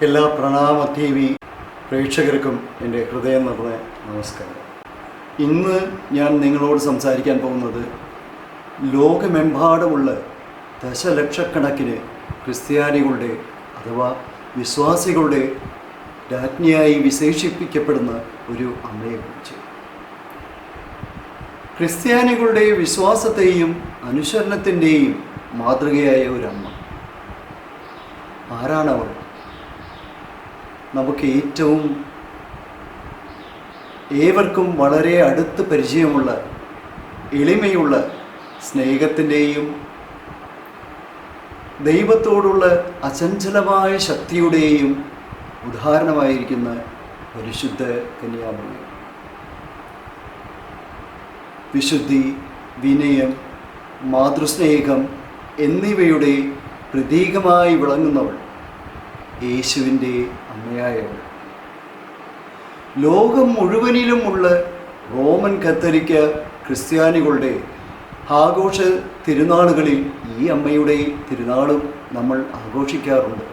എല്ലാ പ്രണാമ T V പ്രേക്ഷകർക്കും എൻ്റെ ഹൃദയം നിറഞ്ഞ നമസ്കാരം. ഇന്ന് ഞാൻ നിങ്ങളോട് സംസാരിക്കാൻ പോകുന്നത് ലോകമെമ്പാടുമുള്ള ദശലക്ഷക്കണക്കിന് ക്രിസ്ത്യാനികളുടെ അഥവാ വിശ്വാസികളുടെ രാജ്ഞിയായി വിശേഷിപ്പിക്കപ്പെടുന്ന ഒരു അമ്മയെക്കുറിച്ച്. ക്രിസ്ത്യാനികളുടെ വിശ്വാസത്തെയും അനുസരണത്തിൻ്റെയും മാതൃകയായ ഒരമ്മ. ആരാണവൾ? നമുക്ക് ഏവർക്കും വളരെ അടുത്ത് പരിചയമുള്ള, എളിമയുള്ള, സ്നേഹത്തിൻ്റെയും ദൈവത്തോടുള്ള അചഞ്ചലമായ ശക്തിയുടെയും ഉദാഹരണമായിരിക്കുന്ന പരിശുദ്ധ കന്യാമറിയം. വിശുദ്ധി, വിനയം, മാതൃസ്നേഹം എന്നിവയുടെ പ്രതീകമായി വിളങ്ങുന്നവൾ, യേശുവിൻ്റെ അമ്മയായവൾ. ലോകം മുഴുവനിലുമുള്ള റോമൻ കത്തോലിക്ക ക്രിസ്ത്യാനികളുടെ ആഘോഷ തിരുനാളുകളിൽ ഈ അമ്മയുടെ തിരുനാളും നമ്മൾ ആഘോഷിക്കാറുണ്ട്.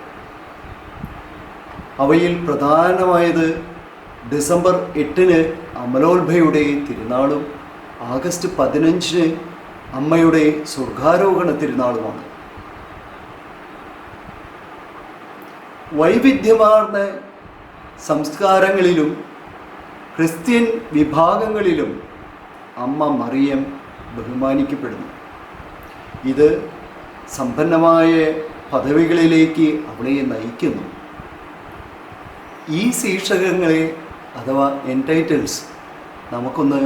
അവയിൽ പ്രധാനമായത് ഡിസംബർ 8 അമലോത്ഭയുടെ തിരുനാളും ആഗസ്റ്റ് 15 അമ്മയുടെ സ്വർഗാരോഹണ തിരുനാളുമാണ്. വൈവിധ്യമാർന്ന സംസ്കാരങ്ങളിലും ക്രിസ്ത്യൻ വിഭാഗങ്ങളിലും അമ്മ മറിയം ബഹുമാനിക്കപ്പെടുന്നു. ഇത് സമ്പന്നമായ പദവികളിലേക്ക് അവളെ നയിക്കുന്നു. ഈ ശീർഷകങ്ങളെ അഥവാ എൻടൈറ്റിൽസ് നമുക്കൊന്ന്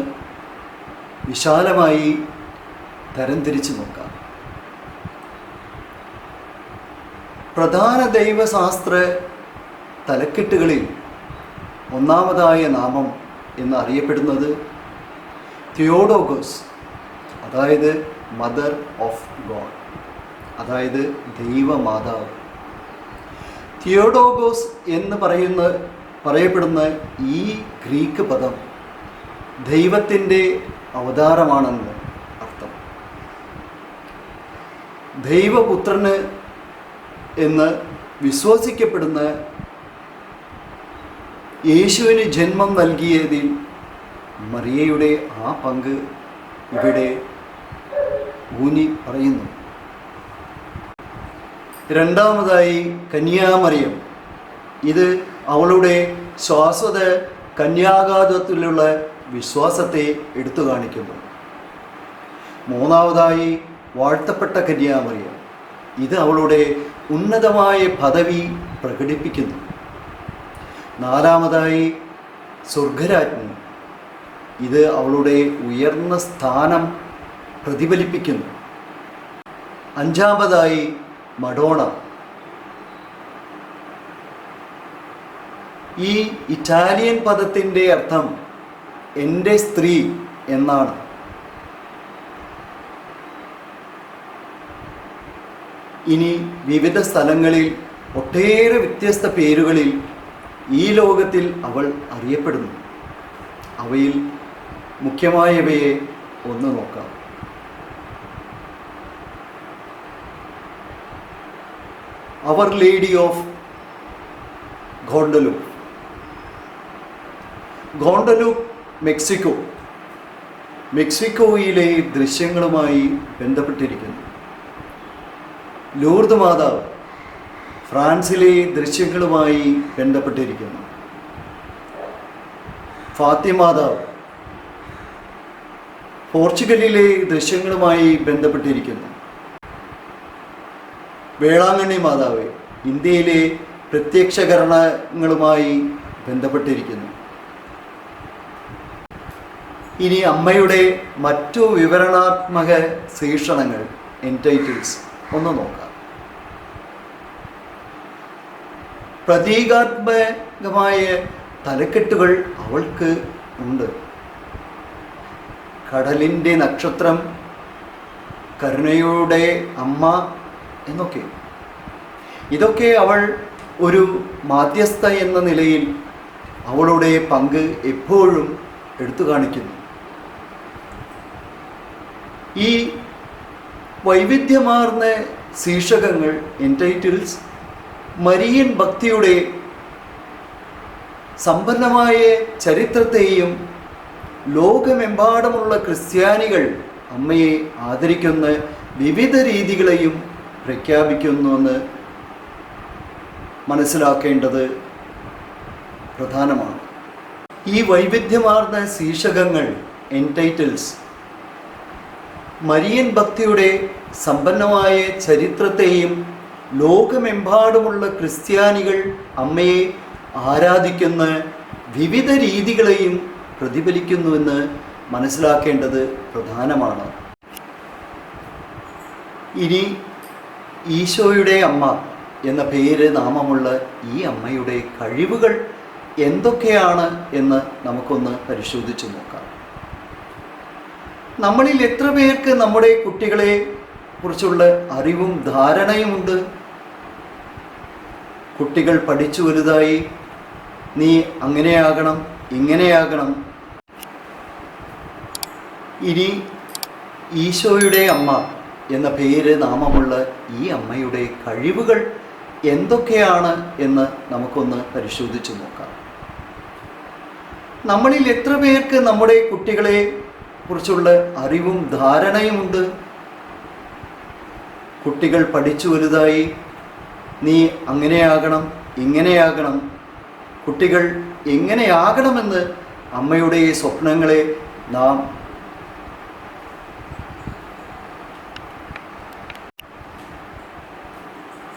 വിശാലമായി തരംതിരിച്ച് നോക്കാം. പ്രധാന ദൈവശാസ്ത്ര തലക്കെട്ടുകളിൽ ഒന്നാമതായ നാമം എന്നറിയപ്പെടുന്നത് തിയോഡോക്കോസ്, അതായത് മദർ ഓഫ് ഗോഡ്, അതായത് ദൈവമാതാവ്. തിയോഡോക്കോസ് എന്ന് പറയപ്പെടുന്ന ഈ ഗ്രീക്ക് പദം ദൈവത്തിൻ്റെ അവതാരമാണെന്ന് അർത്ഥം. ദൈവപുത്രന് എന്ന് വിശ്വസിക്കപ്പെടുന്ന യേശുവിന് ജന്മം നൽകിയതിൽ മറിയയുടെ ആ പങ്ക് ഇവിടെ ഊന്നി പറയുന്നു. രണ്ടാമതായി കന്യാമറിയം. ഇത് അവളുടെ ശാശ്വത കന്യാകാത്വത്തിലുള്ള വിശ്വാസത്തെ എടുത്തു കാണിക്കുന്നു. മൂന്നാമതായി വാഴ്ത്തപ്പെട്ട കന്യാമറിയം. ഇത് അവളുടെ ഉന്നതമായ പദവി പ്രകടിപ്പിക്കുന്നു. നാലാമതായി സ്വർഗരാജ്ഞി. ഇത് അവളുടെ ഉയർന്ന സ്ഥാനം പ്രതിഫലിപ്പിക്കുന്നു. അഞ്ചാമതായി മഡോണ. ഈ ഇറ്റാലിയൻ പദത്തിൻ്റെ അർത്ഥം എൻ്റെ സ്ത്രീ എന്നാണ്. ഇനി വിവിധ സ്ഥലങ്ങളിൽ ഒട്ടേറെ വ്യത്യസ്ത പേരുകളിൽ ഈ ലോകത്തിൽ അവൾ അറിയപ്പെടുന്നു. അവയിൽ മുഖ്യമായവയെ ഒന്ന് നോക്കാം. അവർ ലേഡി ഓഫ് ഗോണ്ടലൂപ്പ്. ഗോണ്ടലൂപ്പ് മെക്സിക്കോയിലെ ദൃശ്യങ്ങളുമായി ബന്ധപ്പെട്ടിരിക്കുന്നു. ലൂർദ് മാതാവ് ഫ്രാൻസിലെ ദൃശ്യങ്ങളുമായി ബന്ധപ്പെട്ടിരിക്കുന്നു. ഫാത്തിമാതാവ് പോർച്ചുഗലിലെ ദൃശ്യങ്ങളുമായി ബന്ധപ്പെട്ടിരിക്കുന്നു. വേളാങ്കണ്ണി മാതാവ് ഇന്ത്യയിലെ പ്രത്യക്ഷകരണങ്ങളുമായി ബന്ധപ്പെട്ടിരിക്കുന്നു. ഇനി അമ്മയുടെ മറ്റു വിവരണാത്മക ശീർഷണങ്ങൾ, എൻടൈറ്റിൽസ് ഒന്ന് നോക്കാം. പ്രതീകാത്മകമായ തലക്കെട്ടുകൾ അവൾക്ക് ഉണ്ട്. കടലിൻ്റെ നക്ഷത്രം, കരുണയുടെ അമ്മ എന്നൊക്കെ. ഇതൊക്കെ അവൾ ഒരു മാധ്യസ്ഥ എന്ന നിലയിൽ അവളുടെ പങ്ക് എപ്പോഴും എടുത്തു കാണിക്കുന്നു. ഈ വൈവിധ്യമാർന്ന ശീർഷകങ്ങൾ, എൻടൈറ്റിൽസ് മരിയൻ ഭക്തിയുടെ സമ്പന്നമായ ചരിത്രത്തെയും ലോകമെമ്പാടുമുള്ള ക്രിസ്ത്യാനികൾ അമ്മയെ ആദരിക്കുന്ന വിവിധ രീതികളെയും പ്രഖ്യാപിക്കുന്നുവെന്ന് മനസ്സിലാക്കേണ്ടത് പ്രധാനമാണ്. ഈ വൈവിധ്യമാർന്ന ശീർഷകങ്ങൾ എൻടൈറ്റിൽസ് മരിയൻ ഭക്തിയുടെ സമ്പന്നമായ ചരിത്രത്തെയും ലോകമെമ്പാടുമുള്ള ക്രിസ്ത്യാനികൾ അമ്മയെ ആരാധിക്കുന്ന വിവിധ രീതികളെയും പ്രതിഫലിക്കുന്നുവെന്ന് മനസ്സിലാക്കേണ്ടത് പ്രധാനമാണ്. ഇനി ഈശോയുടെ അമ്മ എന്ന പേര് നാമമുള്ള ഈ അമ്മയുടെ കഴിവുകൾ എന്തൊക്കെയാണ് എന്ന് നമുക്കൊന്ന് പരിശോധിച്ച് നോക്കാം. നമ്മളിൽ എത്ര പേർക്ക് നമ്മുടെ കുട്ടികളെ കുറിച്ചുള്ള അറിവും ധാരണയുമുണ്ട്? കുട്ടികൾ പഠിച്ചു വലുതായി നീ അങ്ങനെയാകണം, ഇങ്ങനെയാകണം. ഇനി ഈശോയുടെ അമ്മ എന്ന പേര് നാമമുള്ള ഈ അമ്മയുടെ കഴിവുകൾ എന്തൊക്കെയാണ് എന്ന് നമുക്കൊന്ന് പരിശോധിച്ച് നോക്കാം. നമ്മളിൽ എത്ര പേർക്ക് നമ്മുടെ കുട്ടികളെ കുറിച്ചുള്ള അറിവും ധാരണയുമുണ്ട്? കുട്ടികൾ പഠിച്ചു വലുതായി നീ അങ്ങനെയാകണം, ഇങ്ങനെയാകണം. കുട്ടികൾ എങ്ങനെയാകണമെന്ന് അമ്മയുടെ ഈ സ്വപ്നങ്ങളെ നാം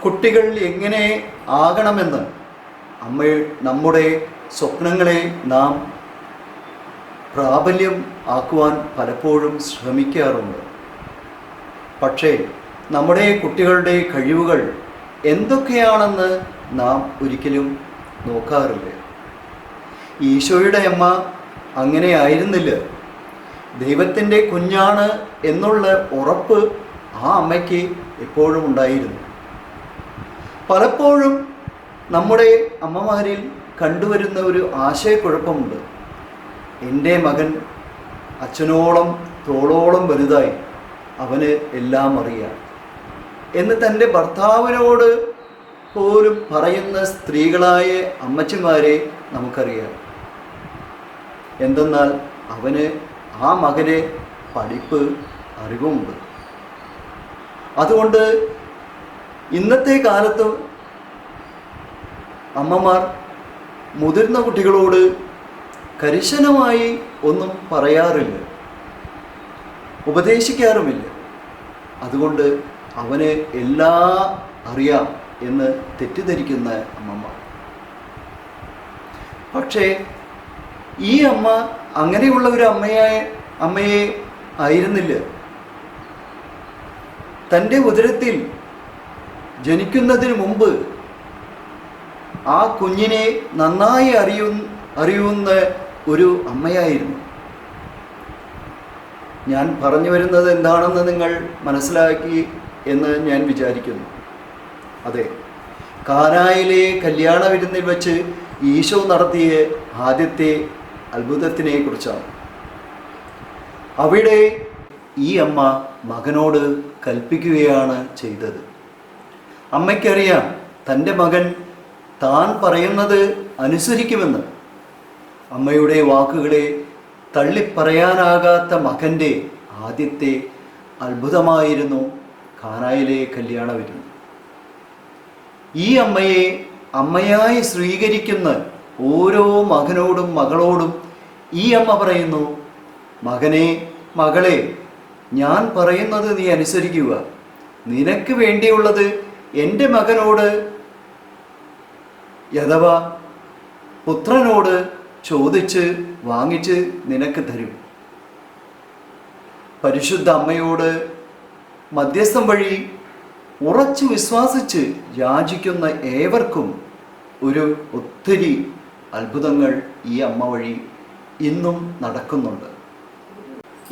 കുട്ടികൾ എങ്ങനെ ആകണമെന്ന് നമ്മുടെ സ്വപ്നങ്ങളെ നാം പ്രാബല്യം ആക്കുവാൻ പലപ്പോഴും ശ്രമിക്കാറുണ്ട്. പക്ഷേ നമ്മുടെ കുട്ടികളുടെ കഴിവുകൾ എന്തൊക്കെയാണെന്ന് നാം ഒരിക്കലും നോക്കാറില്ല. ഈശോയുടെ അമ്മ അങ്ങനെ ആയിരുന്നില്ല. ദൈവത്തിൻ്റെ കുഞ്ഞാണ് എന്നുള്ള ഉറപ്പ് ആ അമ്മയ്ക്ക് എപ്പോഴും ഉണ്ടായിരുന്നു. പലപ്പോഴും നമ്മുടെ അമ്മമാരിൽ കണ്ടുവരുന്ന ഒരു ആശയക്കുഴപ്പമുണ്ട്. എൻ്റെ മകൻ അച്ഛനോളം തോളോളം വലുതായി, അവന് എല്ലാം അറിയാം എന്ന് തൻ്റെ ഭർത്താവിനോട് പോലും പറയുന്ന സ്ത്രീകളായ അമ്മച്ചിമാരെ നമുക്കറിയാം. എന്തെന്നാൽ അവന് ആ മകനെ പഠിപ്പ് അറിവുമുണ്ട്. അതുകൊണ്ട് ഇന്നത്തെ കാലത്ത് അമ്മമാർ മുതിർന്ന കുട്ടികളോട് കർശനമായി ഒന്നും പറയാറില്ല, ഉപദേശിക്കാറുമില്ല. അതുകൊണ്ട് അവന് എല്ലാം അറിയാം എന്ന് തെറ്റിദ്ധരിക്കുന്ന അമ്മമാർ. പക്ഷേ ഈ അമ്മ അങ്ങനെയുള്ള ഒരു അമ്മയെ ആയിരുന്നില്ല. തൻ്റെ ഉദരത്തിൽ ജനിക്കുന്നതിന് മുമ്പ് ആ കുഞ്ഞിനെ നന്നായി അറിയുന്ന ഒരു അമ്മയായിരുന്നു. ഞാൻ പറഞ്ഞു വരുന്നത് എന്താണെന്ന് നിങ്ങൾ മനസ്സിലാക്കി എന്ന് ഞാൻ വിചാരിക്കുന്നു. അതെ, കാനായിലെ കല്യാണ വിരുന്നിൽ വെച്ച് ഈശോ നടത്തിയ ആദ്യത്തെ അത്ഭുതത്തിനെ കുറിച്ചാണ്. അവിടെ ഈ അമ്മ മകനോട് കൽപ്പിക്കുകയാണ് ചെയ്തത്. അമ്മയ്ക്കറിയാം തൻ്റെ മകൻ താൻ പറയുന്നത് അനുസരിക്കുമെന്ന്. അമ്മയുടെ വാക്കുകളെ തള്ളിപ്പറയാനാകാത്ത മകൻ്റെ ആദ്യത്തെ അത്ഭുതമായിരുന്നു കാനായിലെ കല്യാണ വിരുന്ന്. ഈ അമ്മയെ അമ്മയായി സ്വീകരിക്കുന്ന ഓരോ മകനോടും മകളോടും ഈ അമ്മ പറയുന്നു, മകനെ, മകളെ, ഞാൻ പറയുന്നത് നീ അനുസരിക്കുക. നിനക്ക് വേണ്ടിയുള്ളത് എൻ്റെ മകനോട് അഥവാ പുത്രനോട് ചോദിച്ച് വാങ്ങിച്ച് നിനക്ക് തരും. പരിശുദ്ധ അമ്മയോട് മധ്യസ്ഥം വഴി ഉറച്ചു വിശ്വസിച്ച് യാചിക്കുന്ന ഏവർക്കും ഒത്തിരി അത്ഭുതങ്ങൾ ഈ അമ്മ വഴി ഇന്നും നടക്കുന്നുണ്ട്.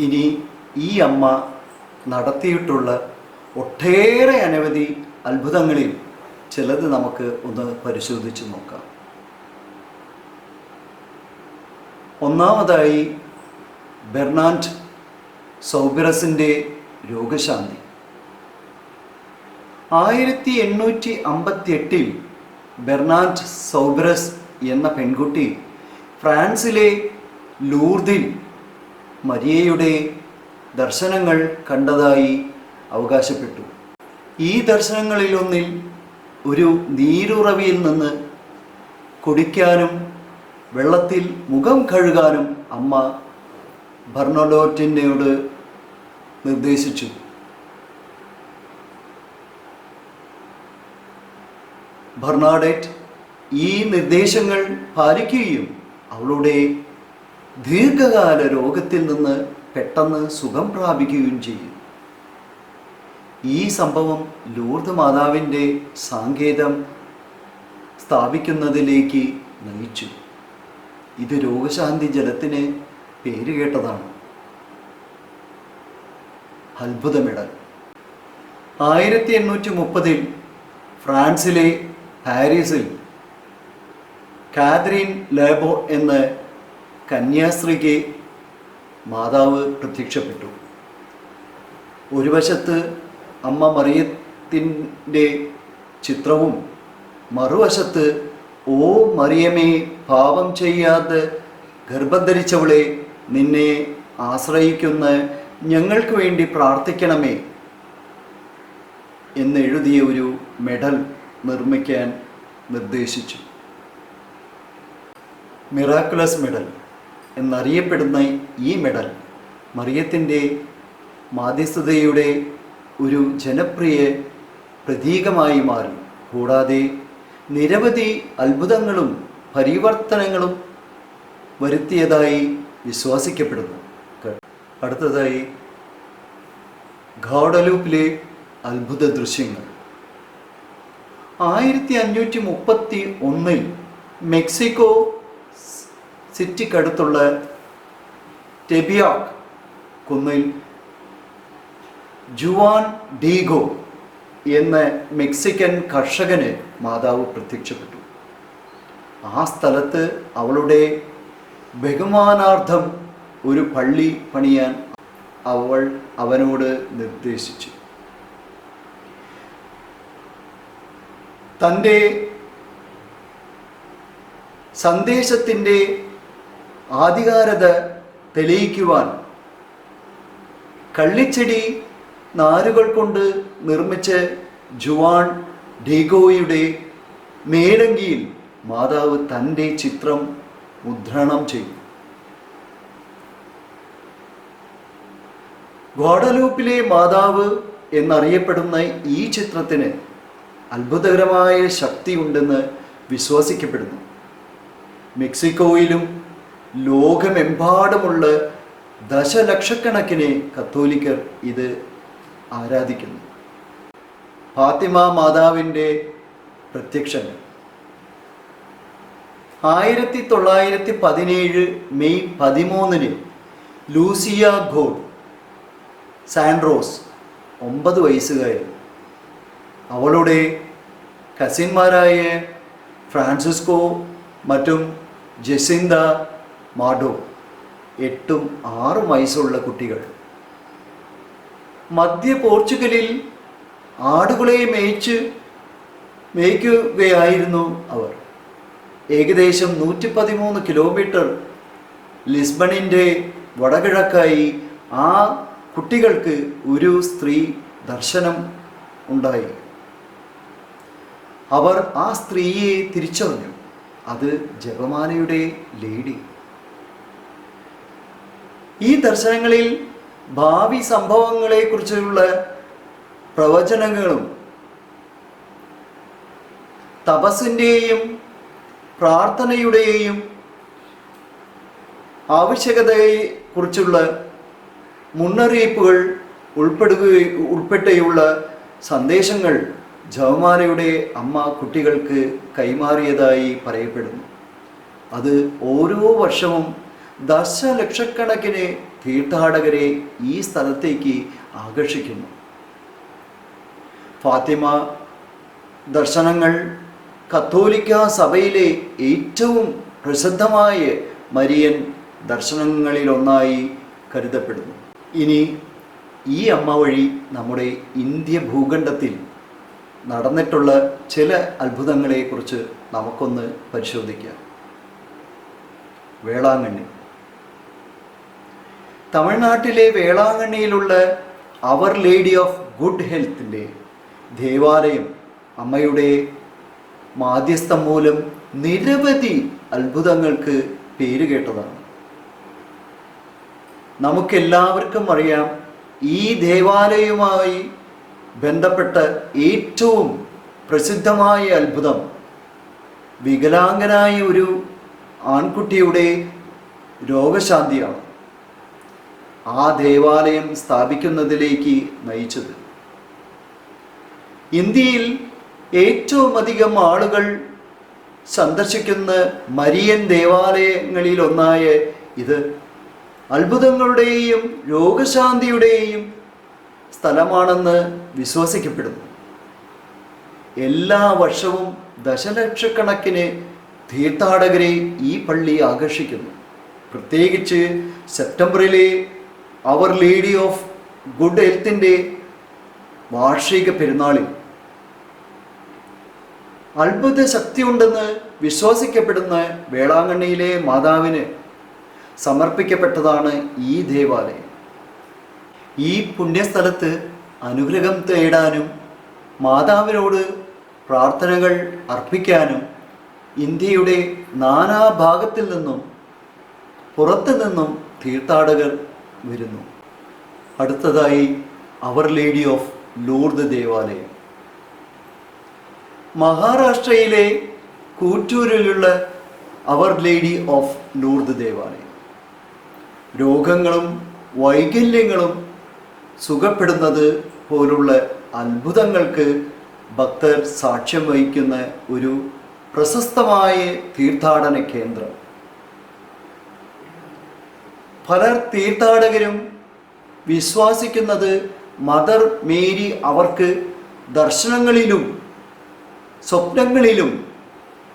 ഇനി ഈ അമ്മ നടത്തിയിട്ടുള്ള ഒട്ടേറെ അനവധി അത്ഭുതങ്ങളിൽ ചിലത് നമുക്ക് ഒന്ന് പരിശോധിച്ച് നോക്കാം. ഒന്നാമതായി ബെർണാഡ് സൗബിറസിൻ്റെ രോഗശാന്തി. 1858 ബെർണാഡ് സൗബ്രസ് എന്ന പെൺകുട്ടി ഫ്രാൻസിലെ ലൂർദിൽ മരിയയുടെ ദർശനങ്ങൾ കണ്ടതായി അവകാശപ്പെട്ടു. ഈ ദർശനങ്ങളിലൊന്നിൽ ഒരു നീരുറവിയിൽ നിന്ന് കുടിക്കാനും വെള്ളത്തിൽ മുഖം കഴുകാനും അമ്മ ബെർണഡോറ്റിനോട് നിർദ്ദേശിച്ചു. ബെർണാഡറ്റ് ഈ നിർദ്ദേശങ്ങൾ പാലിക്കുകയും അവളുടെ ദീർഘകാല രോഗത്തിൽ നിന്ന് പെട്ടെന്ന് സുഖം പ്രാപിക്കുകയും ചെയ്യും. ഈ സംഭവം ലൂർദ് മാതാവിൻ്റെ സാങ്കേതം സ്ഥാപിക്കുന്നതിലേക്ക് നയിച്ചു. ഇത് രോഗശാന്തി ജലത്തിന് പേരുകേട്ടതാണ്. അത്ഭുതമിടൽ. 1830 ഫ്രാൻസിലെ പാരീസിൽ കാതറിൻ ലേബോ എന്ന കന്യാസ്ത്രീക്ക് മാതാവ് പ്രത്യക്ഷപ്പെട്ടു. ഒരു വശത്ത് അമ്മ മറിയത്തിൻ്റെ ചിത്രവും മറുവശത്ത് ഓ മറിയമേ, പാപം ചെയ്യാതെ ഗർഭം ധരിച്ചവളെ, നിന്നെ ആശ്രയിക്കുന്ന ഞങ്ങൾക്ക് വേണ്ടി പ്രാർത്ഥിക്കണമേ എന്നെഴുതിയ ഒരു മെഡൽ നിർമ്മിക്കാൻ നിർദ്ദേശിച്ചു. മിറാക്കുലസ് മെഡൽ എന്നറിയപ്പെടുന്ന ഈ മെഡൽ മറിയത്തിൻ്റെ മാധ്യസ്ഥതയുടെ ഒരു ജനപ്രിയ പ്രതീകമായി മാറി. കൂടാതെ നിരവധി അത്ഭുതങ്ങളും പരിവർത്തനങ്ങളും വരുത്തിയതായി വിശ്വസിക്കപ്പെടുന്നു. അടുത്തതായി ഗൗഡലൂപ്പിലെ അത്ഭുത ദൃശ്യങ്ങൾ. 1531 മെക്സിക്കോ സിറ്റിക്കടുത്തുള്ള ടെബിയാക് കുന്നിൽ ജുവാൻ ഡീഗോ എന്ന മെക്സിക്കൻ കർഷകന് മാതാവ് പ്രത്യക്ഷപ്പെട്ടു. ആ സ്ഥലത്ത് അവളുടെ ബഹുമാനാർത്ഥം ഒരു പള്ളി പണിയാൻ അവനോട് നിർദ്ദേശിച്ചു. തൻ്റെ സന്ദേശത്തിൻ്റെ ആധികാരത തെളിയിക്കുവാൻ കള്ളിച്ചെടി നാരുകൾ കൊണ്ട് നിർമ്മിച്ച ജുവാൻ ഡീഗോയുടെ മേലങ്കിയിൽ മാതാവ് തൻ്റെ ചിത്രം മുദ്രണം ചെയ്തു. ഗ്വാഡലൂപ്പിലെ മാതാവ് എന്നറിയപ്പെടുന്ന ഈ ചിത്രത്തിന് അത്ഭുതകരമായ ശക്തിയുണ്ടെന്ന് വിശ്വസിക്കപ്പെടുന്നു. മെക്സിക്കോയിലും ലോകമെമ്പാടുമുള്ള ദശലക്ഷക്കണക്കിന് കത്തോലിക്കർ ഇത് ആരാധിക്കുന്നു. ഫാത്തിമ മാതാവിൻ്റെ പ്രത്യക്ഷങ്ങൾ. 1917 മെയ് 13 ലൂസിയ ഗോഡ് സാൻഡ്രോസ് 9 വയസ്സുകാരി അവളുടെ കസിന്മാരായ ഫ്രാൻസിസ്കോ മറ്റും ജെസിന്ത മാഡോ 8ഉം 6ഉം വയസ്സുള്ള കുട്ടികൾ മധ്യ പോർച്ചുഗലിൽ ആടുകളെ മേയ്ക്കുകയായിരുന്നു അവർ. ഏകദേശം 113 കിലോമീറ്റർ ലിസ്ബണിൻ്റെ വടകിഴക്കായി ആ കുട്ടികൾക്ക് ഒരു സ്ത്രീ ദർശനം ഉണ്ടായി. അവർ ആ സ്ത്രീയെ തിരിച്ചറിഞ്ഞു. അത് ജപമാലയുടെ ലേഡി. ഈ ദർശനങ്ങളിൽ ഭാവി സംഭവങ്ങളെക്കുറിച്ചുള്ള പ്രവചനങ്ങളും തപസ്സിൻ്റെയും പ്രാർത്ഥനയുടെയും ആവശ്യകതയെക്കുറിച്ചുള്ള മുന്നറിയിപ്പുകൾ ഉൾപ്പെടെയുള്ള സന്ദേശങ്ങൾ ജപമാലയുടെ അമ്മ കുട്ടികൾക്ക് കൈമാറിയതായി പറയപ്പെടുന്നു. അത് ഓരോ വർഷവും ദശലക്ഷക്കണക്കിന് തീർത്ഥാടകരെ ഈ സ്ഥലത്തേക്ക് ആകർഷിക്കുന്നു. ഫാത്തിമ ദർശനങ്ങൾ കത്തോലിക്ക സഭയിലെ ഏറ്റവും പ്രസിദ്ധമായ മരിയൻ ദർശനങ്ങളിലൊന്നായി കരുതപ്പെടുന്നു. ഇനി ഈ അമ്മ വഴി നമ്മുടെ ഇന്ത്യ ഭൂഖണ്ഡത്തിൽ നടന്നിട്ടുള്ള ചില അത്ഭുതങ്ങളെക്കുറിച്ച് നമുക്കൊന്ന് പരിശോധിക്കാം. വേളാങ്കണ്ണി. തമിഴ്നാട്ടിലെ വേളാങ്കണ്ണിയിലുള്ള അവർ ലേഡി ഓഫ് ഗുഡ് ഹെൽത്തിൻ്റെ ദേവാലയം അമ്മയുടെ മാധ്യസ്ഥം മൂലം നിരവധി അത്ഭുതങ്ങൾക്ക് പേരുകേട്ടതാണ്. നമുക്കെല്ലാവർക്കും അറിയാം, ഈ ദേവാലയവുമായി ബന്ധപ്പെട്ട ഏറ്റവും പ്രസിദ്ധമായ അത്ഭുതം വികലാംഗനായ ഒരു ആൺകുട്ടിയുടെ രോഗശാന്തിയാണ് ആ ദേവാലയം സ്ഥാപിക്കുന്നതിലേക്ക് നയിച്ചത്. ഇന്ത്യയിൽ ഏറ്റവും അധികം ആളുകൾ സന്ദർശിക്കുന്ന മരിയൻ ദേവാലയങ്ങളിലൊന്നായ ഇത് അത്ഭുതങ്ങളുടെയും രോഗശാന്തിയുടെയും സ്ഥലമാണെന്ന് വിശ്വസിക്കപ്പെടുന്നു. എല്ലാ വർഷവും ദശലക്ഷക്കണക്കിന് തീർത്ഥാടകരെ ഈ പള്ളി ആകർഷിക്കുന്നു. പ്രത്യേകിച്ച് സെപ്റ്റംബറിലെ അവർ ലേഡി ഓഫ് ഗുഡ് ഹെൽത്തിൻ്റെ വാർഷിക പെരുന്നാളിൽ അത്ഭുത ശക്തിയുണ്ടെന്ന് വിശ്വസിക്കപ്പെടുന്ന വേളാങ്കണ്ണിയിലെ മാതാവിന് സമർപ്പിക്കപ്പെട്ടതാണ് ഈ ദേവാലയം. ഈ പുണ്യസ്ഥലത്ത് അനുഗ്രഹം തേടാനും മാതാവിനോട് പ്രാർത്ഥനകൾ അർപ്പിക്കാനും ഇന്ത്യയുടെ നാനാഭാഗത്തിൽ നിന്നും പുറത്തു നിന്നും തീർത്ഥാടകർ വരുന്നു. അടുത്തതായി അവർ ലേഡി ഓഫ് ലൂർദ് ദേവാലയം. മഹാരാഷ്ട്രയിലെ കൂറ്റൂരിലുള്ള അവർ ലേഡി ഓഫ് ലൂർദ് ദേവാലയം രോഗങ്ങളും വൈകല്യങ്ങളും സുഖപ്പെടുന്നത് പോലുള്ള അത്ഭുതങ്ങൾക്ക് ഭക്തർ സാക്ഷ്യം വഹിക്കുന്ന ഒരു പ്രശസ്തമായ തീർത്ഥാടന കേന്ദ്രം. പല തീർത്ഥാടകരും വിശ്വസിക്കുന്നത് മദർ മേരി അവർക്ക് ദർശനങ്ങളിലും സ്വപ്നങ്ങളിലും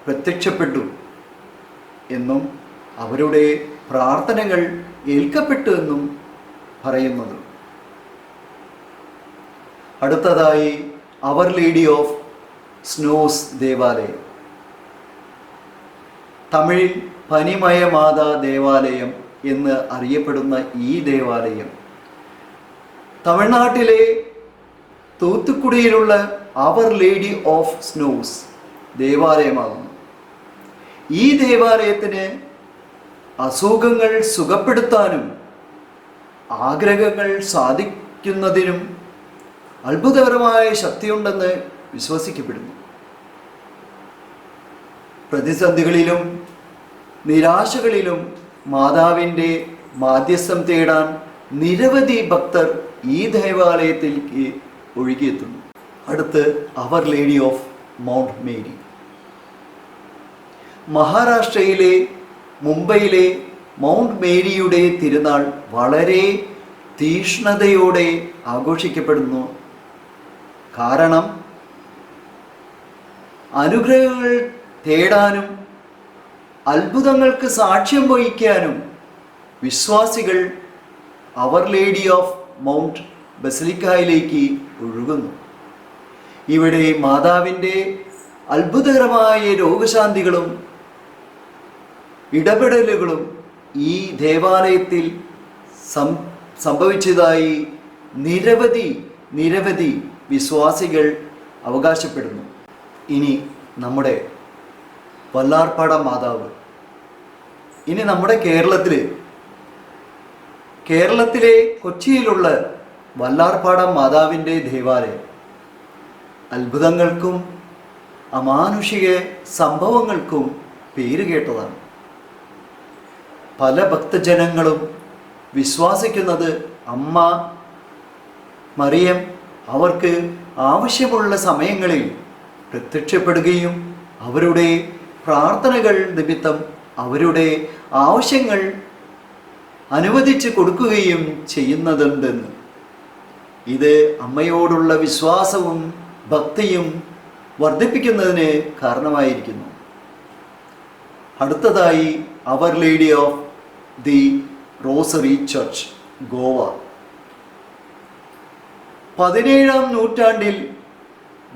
പ്രത്യക്ഷപ്പെട്ടു എന്നും അവരുടെ പ്രാർത്ഥനകൾ ഏൽക്കപ്പെട്ടു എന്നും പറയുന്നത്. അടുത്തതായി അവർ ലേഡി ഓഫ് സ്നോസ് ദേവാലയം. തമിഴിൽ പനിമയ മാതാ ദേവാലയം എന്ന് അറിയപ്പെടുന്ന ഈ ദേവാലയം തമിഴ്നാട്ടിലെ തൂത്തുക്കുടിയിലുള്ള അവർ ലേഡി ഓഫ് സ്നോസ് ദേവാലയമാകുന്നു. ഈ ദേവാലയത്തിന് അസുഖങ്ങൾ സുഖപ്പെടുത്താനും ആഗ്രഹങ്ങൾ സാധിക്കുന്നതിനും അത്ഭുതകരമായ ശക്തിയുണ്ടെന്ന് വിശ്വസിക്കപ്പെടുന്നു. പ്രതിസന്ധികളിലും നിരാശകളിലും മാതാവിൻ്റെ മാധ്യസ്ഥം തേടാൻ നിരവധി ഭക്തർ ഈ ദേവാലയത്തിലേക്ക് ഒഴുകിയെത്തുന്നു. അടുത്ത് അവർ ലേഡി ഓഫ് മൗണ്ട് മേരി. മഹാരാഷ്ട്രയിലെ മുംബൈയിലെ മൗണ്ട് മേരിയുടെ തിരുനാൾ വളരെ തീക്ഷ്ണതയോടെ ആഘോഷിക്കപ്പെടുന്നു. കാരണം അനുഗ്രഹങ്ങൾ തേടാനും അത്ഭുതങ്ങൾക്ക് സാക്ഷ്യം വഹിക്കാനും വിശ്വാസികൾ അവർ ലേഡി ഓഫ് മൗണ്ട് ബസിലിക്കയിലേക്ക് ഒഴുകുന്നു. ഇവിടെ മാതാവിൻ്റെ അത്ഭുതകരമായ രോഗശാന്തികളും ഇടപെടലുകളും ഈ ദേവാലയത്തിൽ സംഭവിച്ചതായി നിരവധി വിശ്വാസികൾ അവകാശപ്പെടുന്നു. ഇനി നമ്മുടെ വല്ലാർപാട മാതാവ്. ഇനി നമ്മുടെ കേരളത്തിലെ കൊച്ചിയിലുള്ള വല്ലാർപാട മാതാവിൻ്റെ ദേവാലയം അത്ഭുതങ്ങൾക്കും അമാനുഷിക സംഭവങ്ങൾക്കും പേരുകേട്ടതാണ്. പല ഭക്തജനങ്ങളും വിശ്വസിക്കുന്നത് അമ്മ മറിയം അവർക്ക് ആവശ്യമുള്ള സമയങ്ങളിൽ പ്രത്യക്ഷപ്പെടുകയും അവരുടെ പ്രാർത്ഥനകൾ നിമിത്തം അവരുടെ ആവശ്യങ്ങൾ അനുവദിച്ച് കൊടുക്കുകയും ചെയ്യുന്നതുണ്ടെന്ന്. ഇത് അമ്മയോടുള്ള വിശ്വാസവും ഭക്തിയും വർദ്ധിപ്പിക്കുന്നതിന് കാരണമായിരിക്കുന്നു. അടുത്തതായി our lady of the rosary church, Goa. 17-ാം നൂറ്റാണ്ടിൽ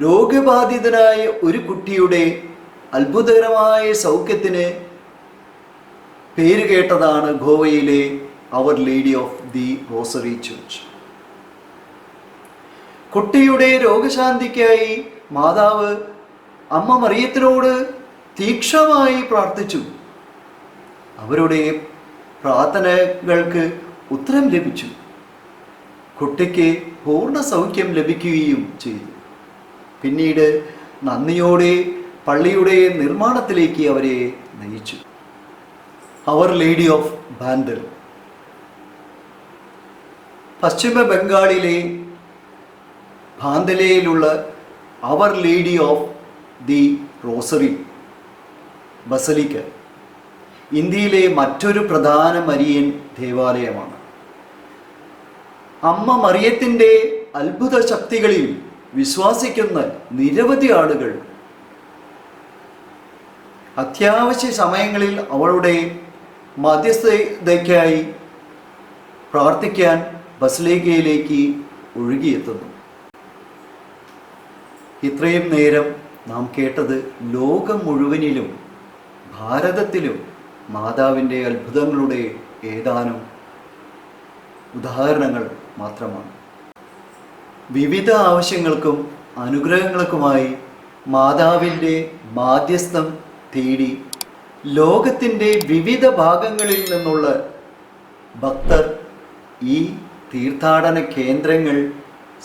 രോഗബാധിതനായ ഒരു കുട്ടിയുടെ അത്ഭുതകരമായ സൗഖ്യത്തിന് പേരുകേട്ടതാണ് ഗോവയിലെ our lady of the rosary church. കുട്ടിയുടെ രോഗശാന്തിക്കായി മാതാവ് അമ്മ മറിയത്തിനോട് തീക്ഷണമായി പ്രാർത്ഥിച്ചു. അവരുടെ പ്രാർത്ഥനകൾക്ക് ഉത്തരം ലഭിച്ചു. കുട്ടിക്ക് പൂർണ്ണ സൗഖ്യം ലഭിക്കുകയും ചെയ്തു. പിന്നീട് നന്ദിയോടെ പള്ളിയുടെ നിർമ്മാണത്തിലേക്ക് അവരെ നയിച്ചു. Our lady of Bandel. പശ്ചിമ ബംഗാളിലെ ഭാന്തലയിലുള്ള Our lady of the Rosary basilica ഇന്ത്യയിലെ മറ്റൊരു പ്രധാന മരിയൻ ദേവാലയമാണ്. അമ്മ മറിയത്തിൻ്റെ അത്ഭുത ശക്തികളിൽ വിശ്വസിക്കുന്ന നിരവധി ആളുകൾ അത്യാവശ്യ സമയങ്ങളിൽ അവളുടെ മധ്യസ്ഥതയ്ക്കായി പ്രാർത്ഥിക്കാൻ ബസലിക്കയിലേക്ക് ഒഴുകിയെത്തുന്നു. ഇത്രയും നേരം നാം കേട്ടത് ലോകം മുഴുവനിലും ഭാരതത്തിലും മാതാവിൻ്റെ അത്ഭുതങ്ങളുടെ ഏതാനും ഉദാഹരണങ്ങൾ മാത്രമാണ്. വിവിധ ആവശ്യങ്ങൾക്കും അനുഗ്രഹങ്ങൾക്കുമായി മാതാവിൻ്റെ മാധ്യസ്ഥം തേടി ലോകത്തിൻ്റെ വിവിധ ഭാഗങ്ങളിൽ നിന്നുള്ള ഭക്തർ ഈ തീർത്ഥാടന കേന്ദ്രങ്ങൾ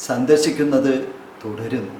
സന്ദർശിക്കുന്നത് തുടരുന്നു.